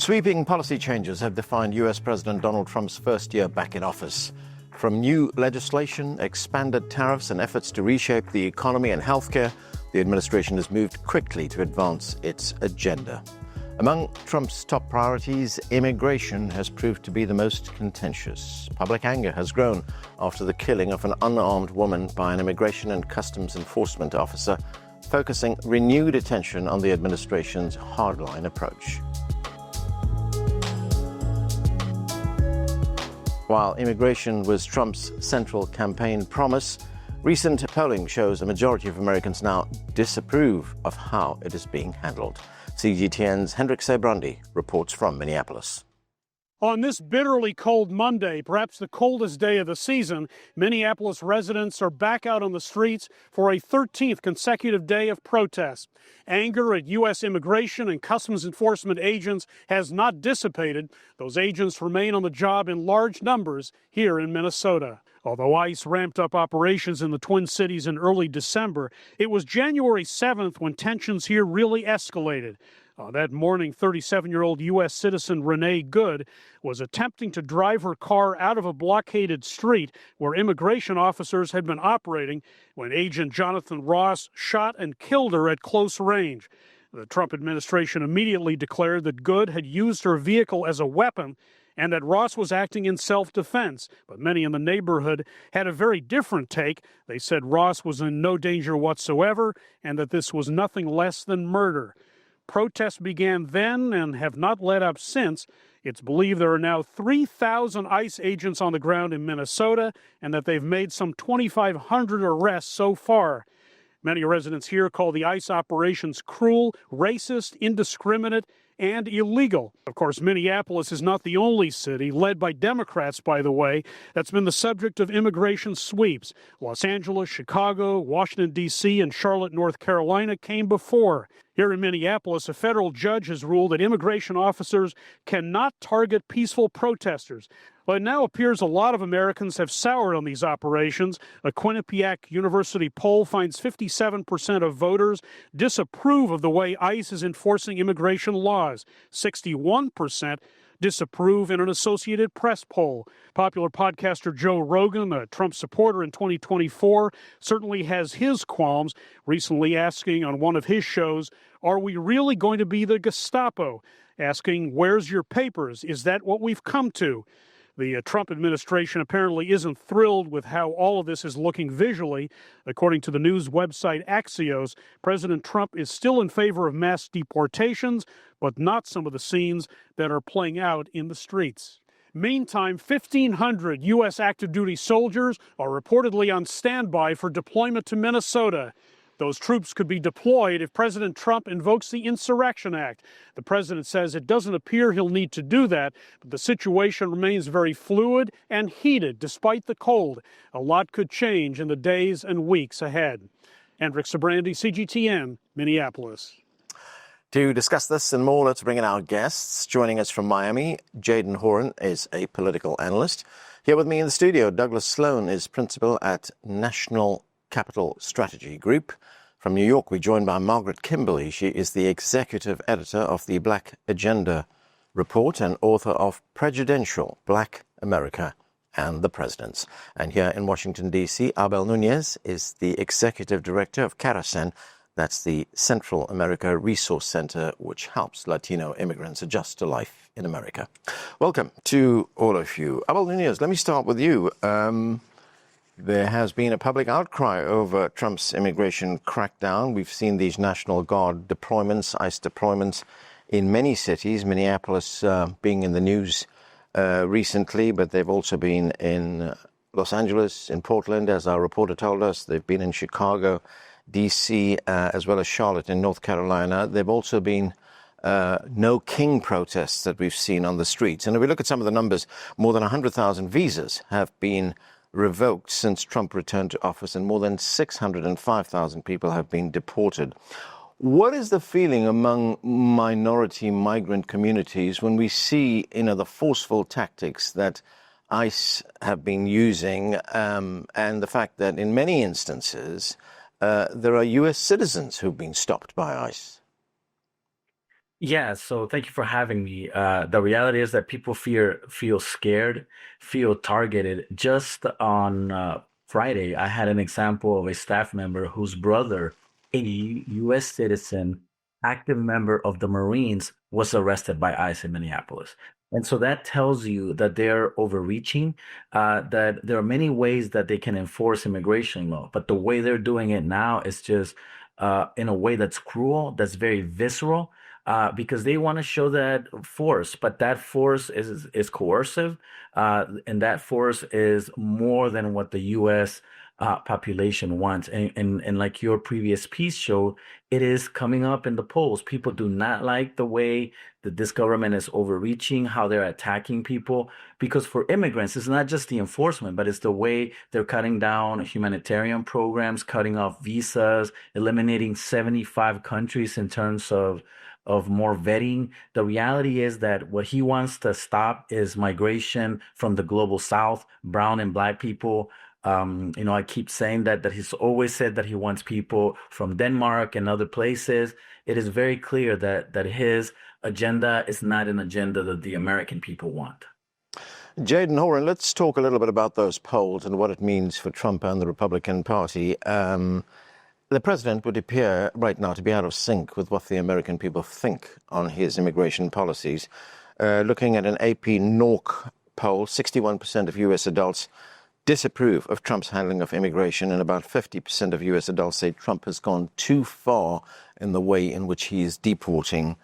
Sweeping policy changes have defined U.S. President Donald Trump's first year back in office. From new legislation, expanded tariffs, and efforts to reshape the economy and healthcare, the administration has moved quickly to advance its agenda. Among Trump's top priorities, immigration has proved to be the most contentious. Public anger has grown after the killing of an unarmed woman by an immigration and customs enforcement officer, focusing renewed attention on the administration's hardline approach. While immigration was Trump's central campaign promise, recent polling shows a majority of Americans now disapprove of how it is being handled. CGTN's Hendrik Sebrandi reports from Minneapolis. On this bitterly cold Monday, perhaps the coldest day of the season, Minneapolis residents are back out on the streets for a 13th consecutive day of protests. Anger at U.S. immigration and customs enforcement agents has not dissipated. Those agents remain on the job in large numbers here in Minnesota. Although ICE ramped up operations in the Twin Cities in early December, it was January 7th when tensions here really escalated. That morning, 37-year-old U.S. citizen Renee Good was attempting to drive her car out of a blockaded street where immigration officers had been operating when Agent Jonathan Ross shot and killed her at close range. The Trump administration immediately declared that Good had used her vehicle as a weapon and that Ross was acting in self-defense. But many in the neighborhood had a very different take. They said Ross was in no danger whatsoever and that this was nothing less than murder. Protests began then and have not let up since. It's believed there are now 3,000 ICE agents on the ground in Minnesota and that they've made some 2,500 arrests so far. Many residents here call the ICE operations cruel, racist, indiscriminate, and illegal. Of course, Minneapolis is not the only city, led by Democrats, by the way, that's been the subject of immigration sweeps. Los Angeles, Chicago, Washington, D.C., and Charlotte, North Carolina came before. Here in Minneapolis, a federal judge has ruled that immigration officers cannot target peaceful protesters. Well, it now appears a lot of Americans have soured on these operations. A Quinnipiac University poll finds 57% of voters disapprove of the way ICE is enforcing immigration laws. 61% disapprove in an Associated Press poll. Popular podcaster Joe Rogan, a Trump supporter in 2024, certainly has his qualms, recently asking on one of his shows, "Are we really going to be the Gestapo?" Asking, "Where's your papers? Is that what we've come to?" The Trump administration apparently isn't thrilled with how all of this is looking visually. According to the news website Axios, President Trump is still in favor of mass deportations, but not some of the scenes that are playing out in the streets. Meantime, 1,500 U.S. active-duty soldiers are reportedly on standby for deployment to Minnesota. Those troops could be deployed if President Trump invokes the Insurrection Act. The president says it doesn't appear he'll need to do that, but the situation remains very fluid and heated despite the cold. A lot could change in the days and weeks ahead. Hendrik Sebrandi, CGTN, Minneapolis. To discuss this and more, let's bring in our guests. Joining us from Miami, Jadan Horyn is a political analyst. Here with me in the studio, Douglas Sloan is principal at National Capital Strategy Group. From New York, we're joined by Margaret Kimberley. She is the executive editor of the Black Agenda report and author of Prejudential, Black America and the Presidents. And here in Washington, D.C., Abel Nuñez is the executive director of CARECEN. That's the Central America Resource Center, which helps Latino immigrants adjust to life in America. Welcome to all of you. Abel Nuñez, let me start with you. There has been a public outcry over Trump's immigration crackdown. We've seen these National Guard deployments, ICE deployments in many cities, Minneapolis being in the news recently, but they've also been in Los Angeles, in Portland, as our reporter told us. They've been in Chicago, D.C., as well as Charlotte in North Carolina. They've also been no king protests that we've seen on the streets. And if we look at some of the numbers, more than 100,000 visas have been revoked since Trump returned to office, and more than 605,000 people have been deported. What is the feeling among minority migrant communities when we see, the forceful tactics that ICE have been using, and the fact that in many instances there are U.S. citizens who've been stopped by ICE? Yeah, so thank you for having me. The reality is that people feel scared, feel targeted. Just on Friday, I had an example of a staff member whose brother, a U.S. citizen, active member of the Marines, was arrested by ICE in Minneapolis. And so that tells you that they're overreaching, that there are many ways that they can enforce immigration law, but the way they're doing it now is just in a way that's cruel, that's very visceral because they want to show that force, but that force is coercive, and that force is more than what the U.S. Population wants. And like your previous piece showed, it is coming up in the polls. People do not like the way that this government is overreaching, how they're attacking people. Because for immigrants, it's not just the enforcement, but it's the way they're cutting down humanitarian programs, cutting off visas, eliminating 75 countries in terms of more vetting. The reality is that what he wants to stop is migration from the global south, brown and black people. I keep saying that he's always said that he wants people from Denmark and other places. It is very clear that his agenda is not an agenda that the American people want. Jadan, Horyn, let's talk a little bit about those polls and what it means for Trump and the Republican Party. The president would appear right now to be out of sync with what the American people think on his immigration policies. Looking at an AP NORC poll, 61% of U.S. adults disapprove of Trump's handling of immigration, and about 50% of U.S. adults say Trump has gone too far in the way in which he is deporting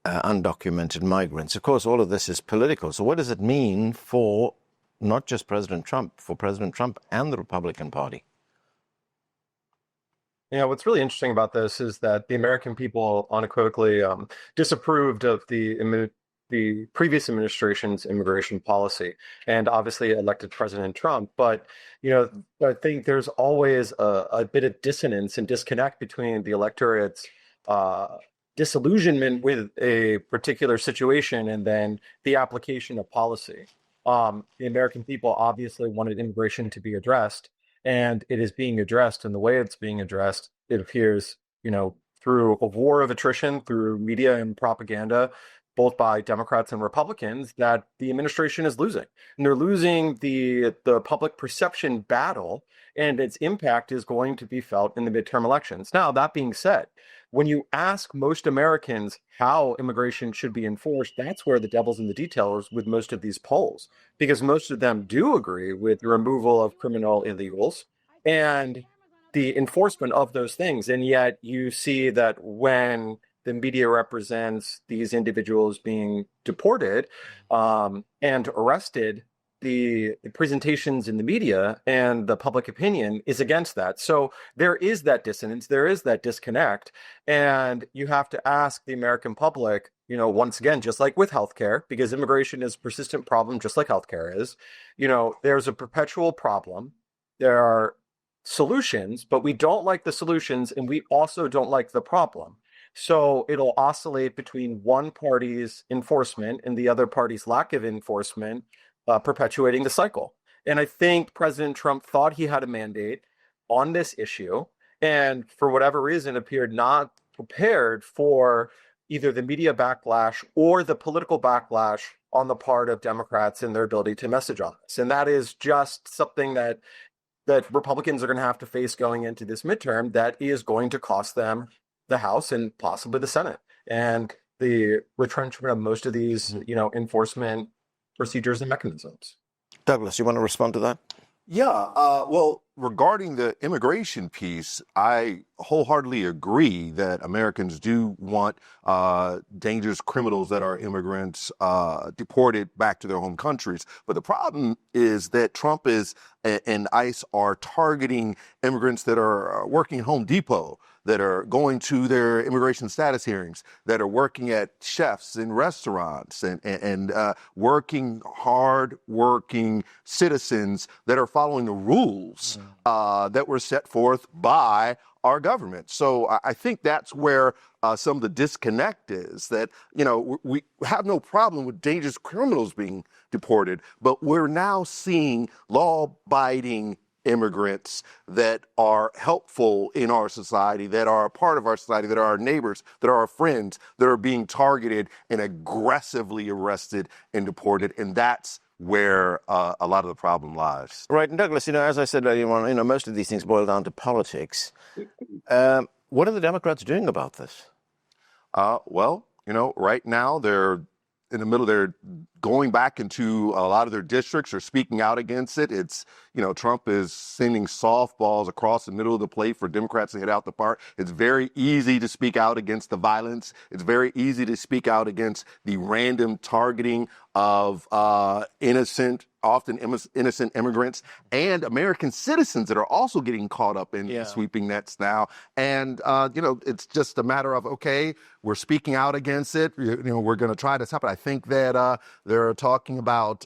undocumented migrants. Of course, all of this is political. So what does it mean for not just President Trump, for President Trump and the Republican Party? Yeah, what's really interesting about this is that the American people unequivocally disapproved of the previous administration's immigration policy, and obviously elected President Trump. But I think there's always a bit of dissonance and disconnect between the electorate's disillusionment with a particular situation and then the application of policy. The American people obviously wanted immigration to be addressed, and it is being addressed. And the way it's being addressed, it appears, through a war of attrition, through media and propaganda, both by Democrats and Republicans, that the administration is losing. And they're losing the public perception battle, and its impact is going to be felt in the midterm elections. Now, that being said, when you ask most Americans how immigration should be enforced, that's where the devil's in the details with most of these polls, because most of them do agree with the removal of criminal illegals and the enforcement of those things. And yet you see that when the media represents these individuals being deported and arrested, the presentations in the media and the public opinion is against that. So there is that dissonance, there is that disconnect, and you have to ask the American public, once again, just like with healthcare, because immigration is a persistent problem, just like healthcare is, there's a perpetual problem. There are solutions, but we don't like the solutions, and we also don't like the problem. So it'll oscillate between one party's enforcement and the other party's lack of enforcement, perpetuating the cycle. And I think President Trump thought he had a mandate on this issue, and for whatever reason appeared not prepared for either the media backlash or the political backlash on the part of Democrats and their ability to message on this. And that is just something that Republicans are going to have to face going into this midterm that is going to cost them the House and possibly the Senate, and the retrenchment of most of these, enforcement procedures and mechanisms. Douglas, you want to respond to that? Yeah, well, regarding the immigration piece, I wholeheartedly agree that Americans do want dangerous criminals that are immigrants deported back to their home countries. But the problem is that Trump and ICE are targeting immigrants that are working at Home Depot, that are going to their immigration status hearings, that are working at chefs in restaurants, and hard-working citizens that are following the rules that were set forth by our government. So I think that's where some of the disconnect is, that, we have no problem with dangerous criminals being deported, but we're now seeing law-abiding immigrants that are helpful in our society, that are a part of our society, that are our neighbors, that are our friends, that are being targeted and aggressively arrested and deported. And that's where a lot of the problem lies. Right. And Douglas, as I said earlier on, most of these things boil down to politics. What are the Democrats doing about this? Well, right now they're in the middle. They're going back into a lot of their districts or speaking out against it. It's, Trump is sending softballs across the middle of the plate for Democrats to hit out the park. It's very easy to speak out against the violence. It's very easy to speak out against the random targeting of often innocent immigrants and American citizens that are also getting caught up in sweeping nets now. And, it's just a matter of, okay, we're speaking out against it. We're going to try to stop it. I think that they're talking about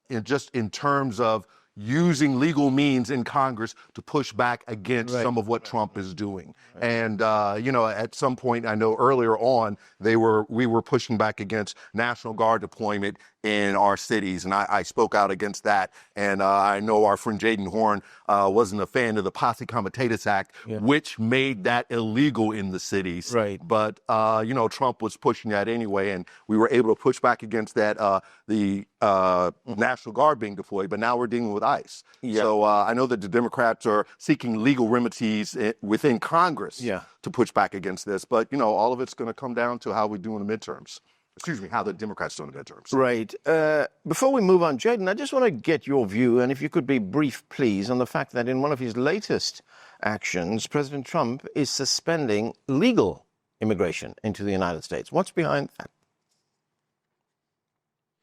in terms of using legal means in Congress to push back against some of what Trump is doing. And, at some point, I know earlier on, we were pushing back against National Guard deployment in our cities. And I spoke out against that. And I know our friend Jadan Horyn wasn't a fan of the Posse Comitatus Act, which made that illegal in the cities. Right. But, Trump was pushing that anyway. And we were able to push back against that, the National Guard being deployed. But now we're dealing with ICE. Yeah. So I know that the Democrats are seeking legal remedies within Congress to push back against this. But, all of it's going to come down to how we do in the midterms. Excuse me, how the Democrats do in the midterms. Right. Before we move on, Jadan, I just want to get your view, and if you could be brief, please, on the fact that in one of his latest actions, President Trump is suspending legal immigration into the United States. What's behind that?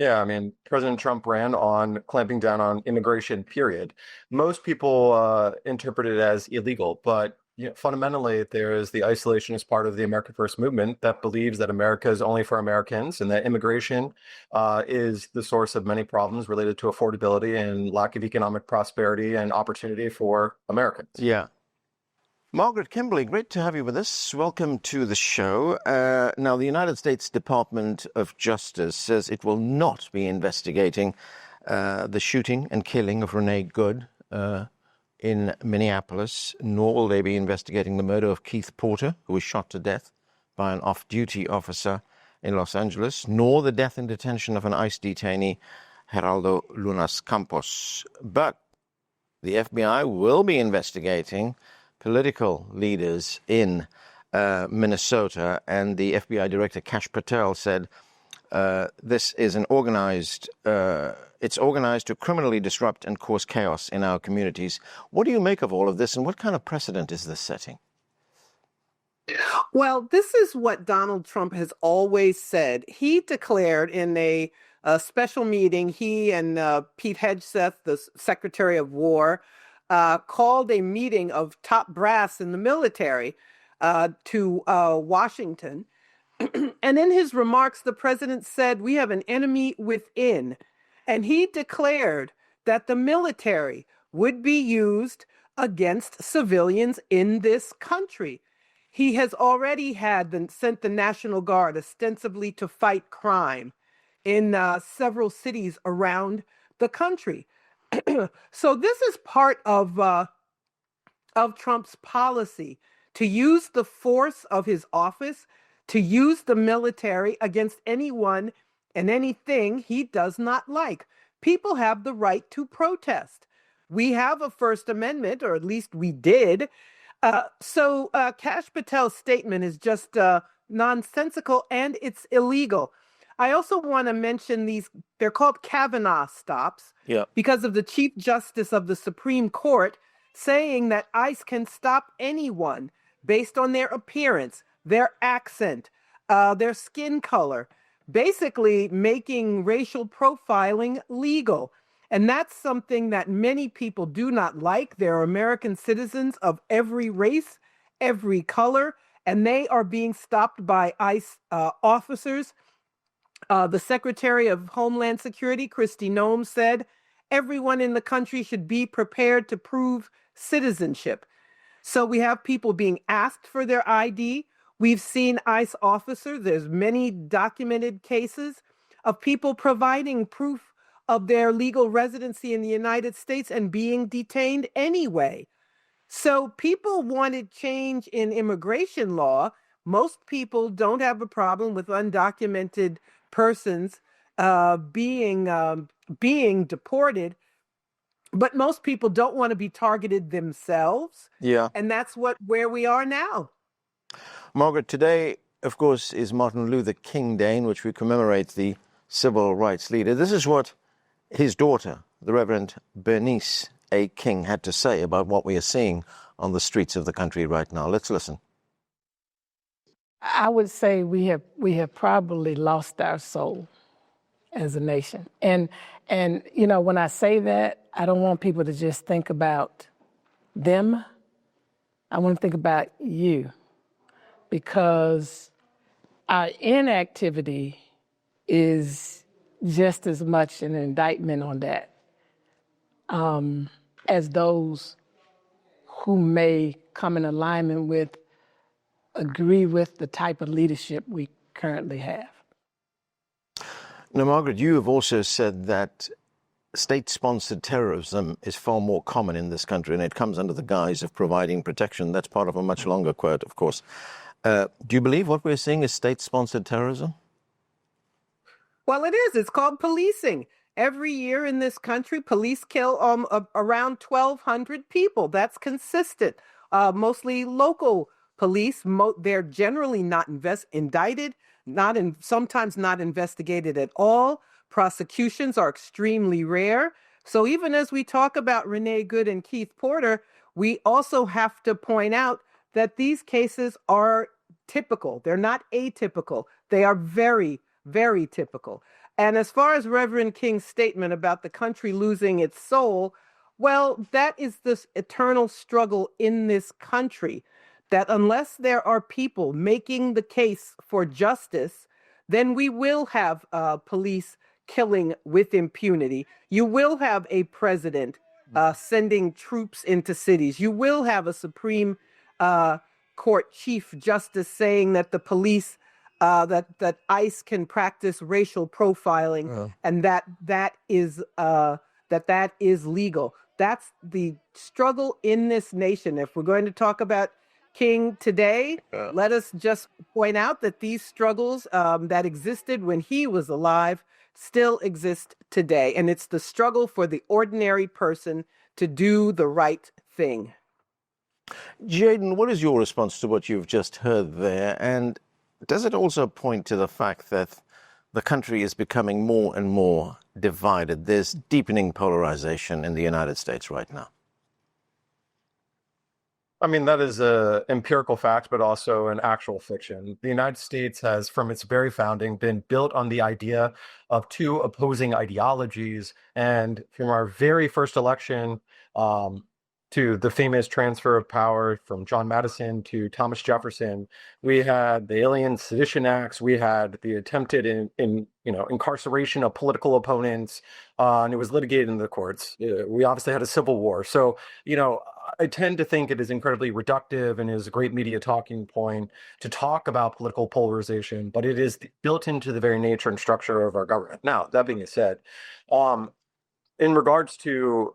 Yeah, President Trump ran on clamping down on immigration, period. Most people interpret it as illegal, but fundamentally, there is the isolationist part of the America First movement that believes that America is only for Americans and that immigration is the source of many problems related to affordability and lack of economic prosperity and opportunity for Americans. Yeah. Margaret, Kimberley, great to have you with us. Welcome to the show. Now, the United States Department of Justice says it will not be investigating the shooting and killing of Renee Good in Minneapolis, nor will they be investigating the murder of Keith Porter, who was shot to death by an off-duty officer in Los Angeles, nor the death in detention of an ICE detainee, Geraldo Lunas Campos. But the FBI will be investigating political leaders in Minnesota, and the FBI Director Kash Patel said this is it's organized to criminally disrupt and cause chaos in our communities. What do you make of all of this, and what kind of precedent is this setting? Well, this is what Donald Trump has always said. He declared in a special meeting, he and Pete Hegseth, the Secretary of War, called a meeting of top brass in the military to Washington. And in his remarks, the president said, we have an enemy within. And he declared that the military would be used against civilians in this country. He has already sent the National Guard ostensibly to fight crime in several cities around the country. So this is part of Trump's policy to use the force of his office, to use the military against anyone and anything he does not like. People have the right to protest. We have a First Amendment, or at least we did. So Kash Patel's statement is just nonsensical and it's illegal. I also want to mention they're called Kavanaugh stops because of the Chief Justice of the Supreme Court saying that ICE can stop anyone based on their appearance, their accent, their skin color, basically making racial profiling legal. And that's something that many people do not like. They're American citizens of every race, every color, and they are being stopped by ICE officers. The Secretary of Homeland Security, Kristi Noem, said everyone in the country should be prepared to prove citizenship. So we have people being asked for their ID. We've seen ICE officers. There's many documented cases of people providing proof of their legal residency in the United States and being detained anyway. So people wanted change in immigration law. Most people don't have a problem with undocumented persons being deported, but most people don't want to be targeted themselves. Yeah. And that's where we are now. Margaret, today, of course, is Martin Luther King Day, in which we commemorate the civil rights leader. This is what his daughter, the Reverend Bernice A. King, had to say about what we are seeing on the streets of the country right now. Let's listen. I would say we have probably lost our soul as a nation. And you know, when I say that, I don't want people to just think about them. I want to think about you, because our inactivity is just as much an indictment on that as those who may come in alignment with, agree with the type of leadership we currently have. Now, Margaret, you have also said that state-sponsored terrorism is far more common in this country, and it comes under the guise of providing protection. That's part of a much longer quote, of course. Do you believe what we're seeing is state-sponsored terrorism? Well, it is. It's called policing. Every year in this country, police kill around 1,200 people. That's consistent. Mostly local police. They're generally not indicted, sometimes not investigated at all. Prosecutions are extremely rare. So even as we talk about Renee Good and Keith Porter, we also have to point out that these cases are typical. They're not atypical. They are very, very typical. And as far as Reverend King's statement about the country losing its soul, well, that is this eternal struggle in this country, that unless there are people making the case for justice, then we will have police killing with impunity. You will have a president sending troops into cities. You will have a Supreme Court Chief Justice saying that the police, that ICE can practice racial profiling, and that is legal. That's the struggle in this nation. If we're going to talk about King today, let us just point out that these struggles that existed when he was alive still exist today. And it's the struggle for the ordinary person to do the right thing. Jadan, what is your response to what you've just heard there? And does it also point to the fact that the country is becoming more and more divided? There's deepening polarization in the United States right now. I mean, that is a empirical fact, but also an actual fiction. The United States has, from its very founding, been built on the idea of two opposing ideologies. And from our very first election to the famous transfer of power from John Madison to Thomas Jefferson, we had the Alien Sedition Acts, we had the attempted incarceration of political opponents, and it was litigated in the courts. We obviously had a civil war. So, I tend to think it is incredibly reductive and is a great media talking point to talk about political polarization, but it is built into the very nature and structure of our government. Now, that being said, in regards to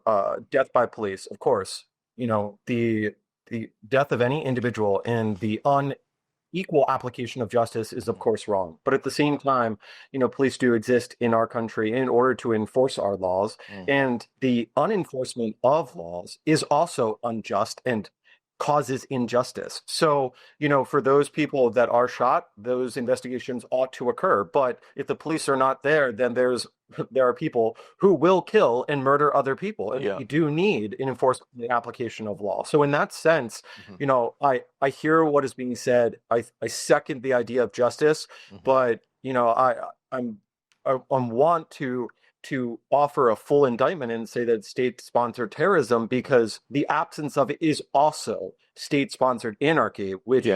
death by police, of course, the death of any individual and the unequal application of justice is, of course, wrong. But at the same time, police do exist in our country in order to enforce our laws. And the unenforcement of laws is also unjust and causes injustice. So, for those people that are shot, those investigations ought to occur. But if the police are not there, then there are people who will kill and murder other people. And we do need an enforcement and application of law. So in that sense, I hear what is being said. I second the idea of justice, but I want to offer a full indictment and say that state-sponsored terrorism, because the absence of it is also state-sponsored anarchy, which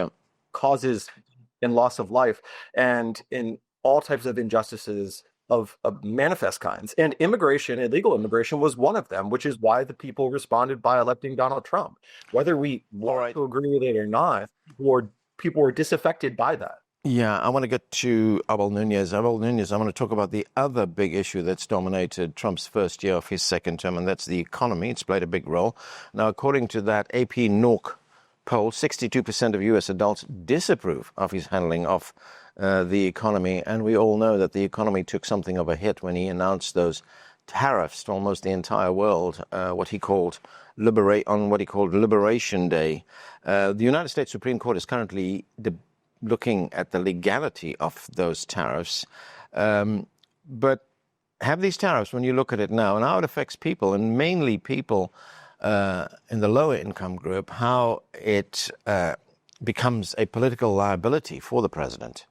causes and loss of life and in all types of injustices of manifest kinds. And immigration, illegal immigration, was one of them, which is why the people responded by electing Donald Trump. Whether we want to agree with it or not, people were disaffected by that. Yeah, I want to get to Abel Nuñez. Abel Nuñez, I want to talk about the other big issue that's dominated Trump's first year of his second term, and that's the economy. It's played a big role. Now, according to that AP NORC poll, 62% of U.S. adults disapprove of his handling of the economy, and we all know that the economy took something of a hit when he announced those tariffs to almost the entire world, what he called Liberation Day. The United States Supreme Court is currently looking at the legality of those tariffs. But have these tariffs, when you look at it now, and how it affects people, and mainly people in the lower income group, how it becomes a political liability for the president?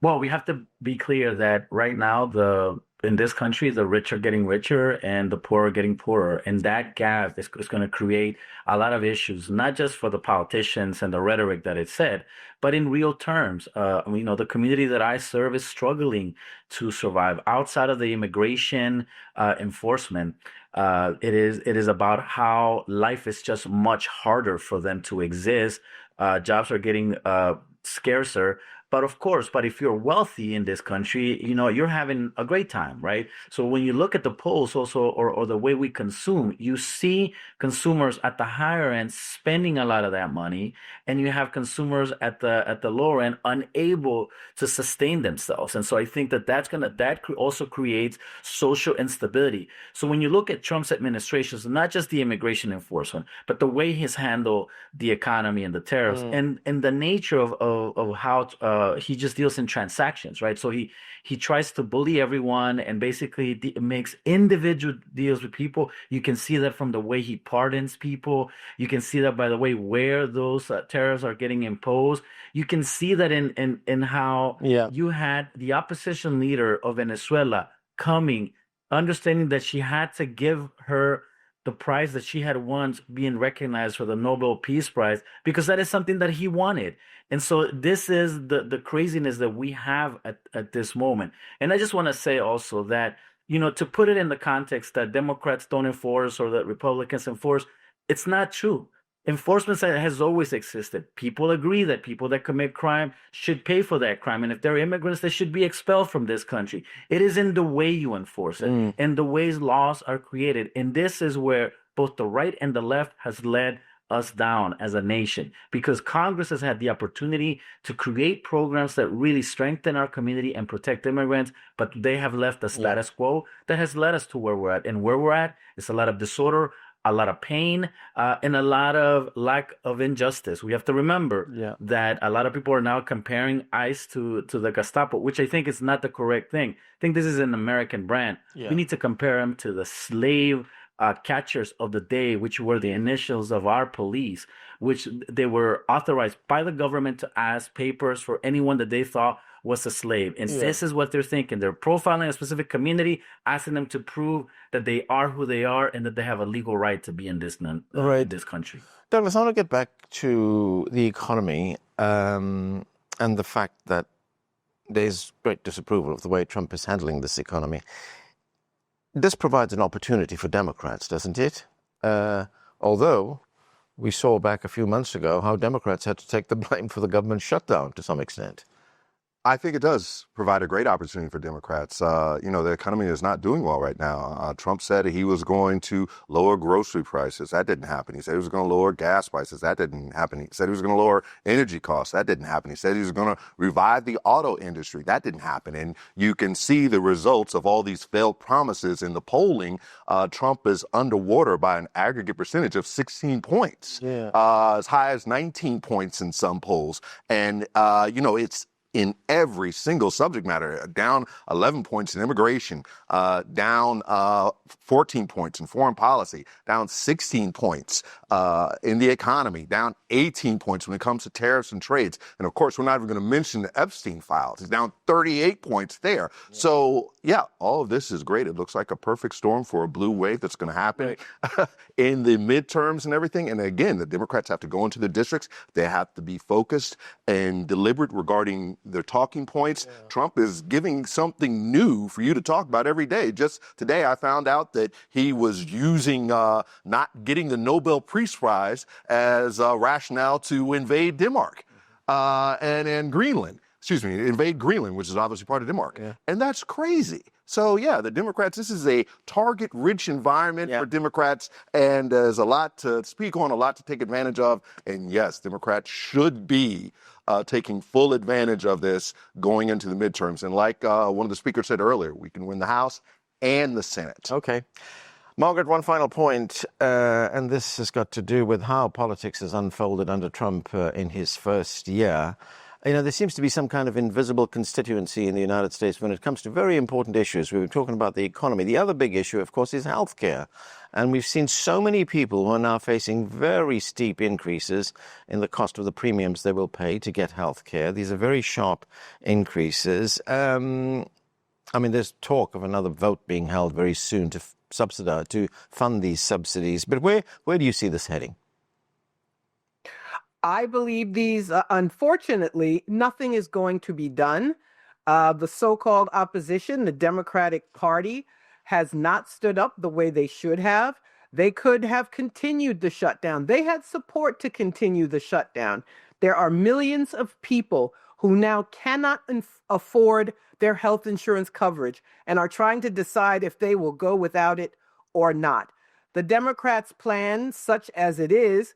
Well, we have to be clear that right now, in this country, the rich are getting richer and the poor are getting poorer. And that gap is going to create a lot of issues, not just for the politicians and the rhetoric that it said, but in real terms. The community that I serve is struggling to survive outside of the immigration enforcement. It is about how life is just much harder for them to exist. Jobs are getting scarcer. But if you're wealthy in this country, you're having a great time, right? So when you look at the polls also, or the way we consume, you see consumers at the higher end spending a lot of that money, and you have consumers at the lower end unable to sustain themselves. And so I think that also creates social instability. So when you look at Trump's administration, so not just the immigration enforcement, but the way he's handled the economy and the tariffs, and the nature of how he just deals in transactions, right? So he tries to bully everyone and basically makes individual deals with people. You can see that from the way he pardons people. You can see that by the way where those tariffs are getting imposed. You can see that in how you had the opposition leader of Venezuela coming, understanding that she had to give her the prize that she had once being recognized for the Nobel Peace Prize, because that is something that he wanted. And so this is the craziness that we have at this moment. And I just want to say also that, to put it in the context that Democrats don't enforce or that Republicans enforce, it's not true. Enforcement has always existed. People agree that people that commit crime should pay for that crime. And if they're immigrants, they should be expelled from this country. It is in the way you enforce it and the ways laws are created. And this is where both the right and the left has led us down as a nation, because Congress has had the opportunity to create programs that really strengthen our community and protect immigrants, but they have left the status quo that has led us to where we're at. And where we're at is a lot of disorder, a lot of pain, and a lot of lack of injustice. We have to remember that a lot of people are now comparing ICE to the Gestapo, which I think is not the correct thing. I think this is an American brand. We need to compare them to the slave catchers of the day, which were the initials of our police, which they were authorized by the government to ask papers for anyone that they thought was a slave. And this is what they're thinking. They're profiling a specific community, asking them to prove that they are who they are and that they have a legal right to be in this this country. Douglas, I want to get back to the economy and the fact that there's great disapproval of the way Trump is handling this economy. This provides an opportunity for Democrats, doesn't it? Although we saw back a few months ago how Democrats had to take the blame for the government shutdown to some extent. I think it does provide a great opportunity for Democrats. The economy is not doing well right now. Trump said he was going to lower grocery prices. That didn't happen. He said he was going to lower gas prices. That didn't happen. He said he was going to lower energy costs. That didn't happen. He said he was going to revive the auto industry. That didn't happen. And you can see the results of all these failed promises in the polling. Trump is underwater by an aggregate percentage of 16 points, as high as 19 points in some polls. And, it's in every single subject matter, down 11 points in immigration, down 14 points in foreign policy, down 16 points in the economy, down 18 points when it comes to tariffs and trades. And of course, we're not even going to mention the Epstein files. It's down 38 points there. So, all of this is great. It looks like a perfect storm for a blue wave that's going to happen in the midterms and everything. And again, the Democrats have to go into the districts. They have to be focused and deliberate regarding their talking points. Trump is giving something new for you to talk about every day. Just today, I found out that he was using not getting the Nobel Peace Prize as a rationale to invade Denmark. and Greenland. Excuse me, invade Greenland, which is obviously part of Denmark. And that's crazy. So, yeah, the Democrats, this is a target-rich environment for Democrats, and there's a lot to speak on, a lot to take advantage of. And, yes, Democrats should be taking full advantage of this going into the midterms. And like one of the speakers said earlier, we can win the House and the Senate. Okay. Margaret, one final point, and this has got to do with how politics has unfolded under Trump in his first year. You know, there seems to be some kind of invisible constituency in the United States when it comes to very important issues. We were talking about the economy. The other big issue, of course, is healthcare. And we've seen so many people who are now facing very steep increases in the cost of the premiums they will pay to get healthcare. These are very sharp increases. I mean, there's talk of another vote being held very soon to subsidize, to fund these subsidies. But where do you see this heading? I believe these, unfortunately, nothing is going to be done. The so-called opposition, the Democratic Party, has not stood up the way they should have. They could have continued the shutdown. They had support to continue the shutdown. There are millions of people who now cannot afford their health insurance coverage and are trying to decide if they will go without it or not. The Democrats' plan, such as it is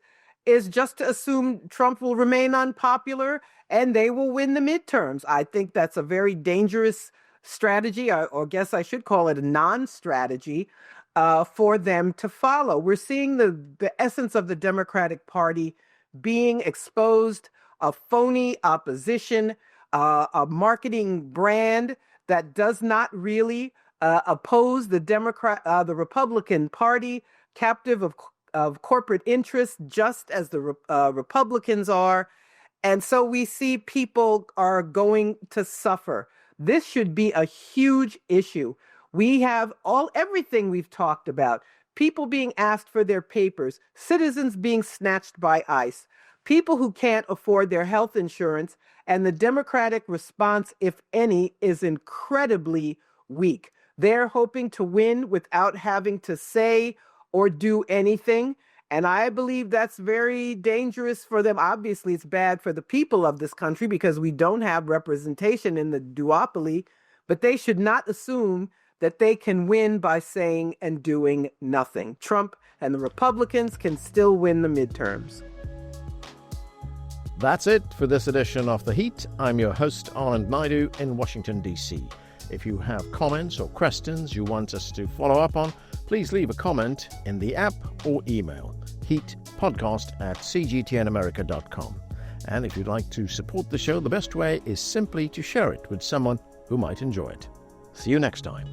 just to assume Trump will remain unpopular and they will win the midterms. I think that's a very dangerous strategy, or guess I should call it a non-strategy, for them to follow. We're seeing the essence of the Democratic Party being exposed, a phony opposition, a marketing brand that does not really oppose the Republican Party, captive of corporate interests, just as the Republicans are. And so we see people are going to suffer. This should be a huge issue. We have everything we've talked about, people being asked for their papers, citizens being snatched by ICE, people who can't afford their health insurance, and the Democratic response, if any, is incredibly weak. They're hoping to win without having to say or do anything. And I believe that's very dangerous for them. Obviously, it's bad for the people of this country because we don't have representation in the duopoly, but they should not assume that they can win by saying and doing nothing. Trump and the Republicans can still win the midterms. That's it for this edition of The Heat. I'm your host, Anand Naidu, in Washington, D.C. If you have comments or questions you want us to follow up on, please leave a comment in the app or email heatpodcast@cgtnamerica.com. And if you'd like to support the show, the best way is simply to share it with someone who might enjoy it. See you next time.